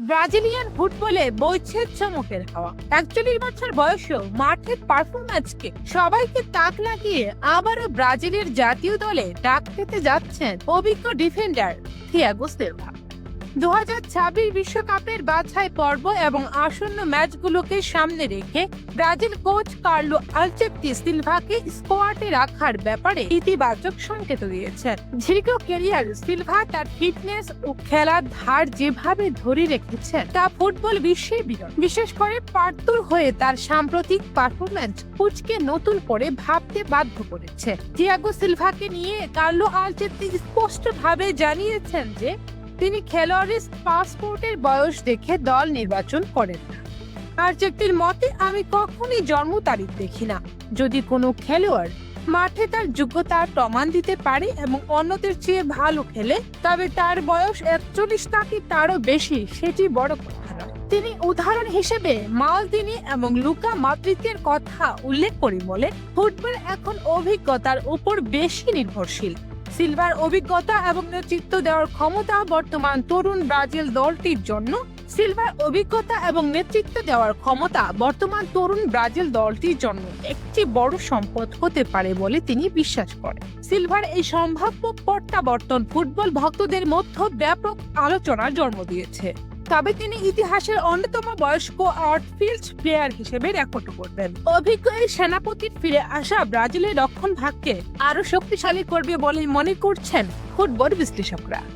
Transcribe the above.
Brazilian ফুটবলে বইছে চমকের হাওয়া। ৪১ বছর বয়সেও মাঠের পারফরম্যান্সকে সবাইকে তাক লাগিয়ে আবারও ব্রাজিলের জাতীয় দলে ডাক পেতে যাচ্ছেন অভিজ্ঞ ডিফেন্ডার থিয়াগো সিলভা। ২০২৬ বিশ্বকাপের বাছাই পর্ব এবং আসন্ন ম্যাচগুলোকে সামনে রেখে ব্রাজিল কোচ কার্লো আলচেত্তি সিলভাকে স্কোয়াডে রাখার ব্যাপারে ইতিবাচক সংকেত দিয়েছেন। দীর্ঘ ক্যারিয়ার সিলভা তার ফিটনেস ও খেলার ধার যেভাবে ধরে রেখেছেন তা ফুটবল বিশ্বের বিরল। বিশেষ করে পার্তুর হয়ে তার সাম্প্রতিক পারফরম্যান্স কোচকে নতুন করে ভাবতে বাধ্য করেছে। থিয়াগো সিলভাকে নিয়ে কার্লো আলচেত্তি স্পষ্টভাবে জানিয়েছেন যে তিনি খেলোয়াড়ের পাসপোর্টের বয়স দেখে দল নির্বাচন করেন না। আলচেত্তির মতে, আমি কখনই জন্ম তারিখ দেখি না। যদি কোনো খেলোয়াড় মাঠে তার যোগ্যতা প্রমাণ দিতে পারে এবং অন্যদের চেয়ে ভালো খেলে, তবে তার বয়স ৪১ নাকি তারও বেশি সেটি বড় কথা নয়। তিনি উদাহরণ হিসেবে মালদিনি এবং লুকা মদ্রিচের কথা উল্লেখ করে বলেন, ফুটবল এখন অভিজ্ঞতার উপর বেশি নির্ভরশীল। সিলভার অভিজ্ঞতা এবং নেতৃত্ব দেওয়ার ক্ষমতা বর্তমান তরুণ ব্রাজিল দলটির জন্য একটি বড় সম্পদ হতে পারে বলে তিনি বিশ্বাস করেন। সিলভার এই সম্ভাব্য প্রত্যাবর্তন ফুটবল ভক্তদের মধ্যে ব্যাপক আলোচনার জন্ম দিয়েছে। তবে তিনি ইতিহাসের অন্যতম বয়স্ক আউটফিল্ড প্লেয়ার হিসেবে রেকর্ড করবেন। অভিজ্ঞ এই সেনাপতির ফিরে আসা ব্রাজিলের রক্ষণ ভাগকে আরো শক্তিশালী করবে বলে মনে করছেন ফুটবল বিশ্লেষকরা।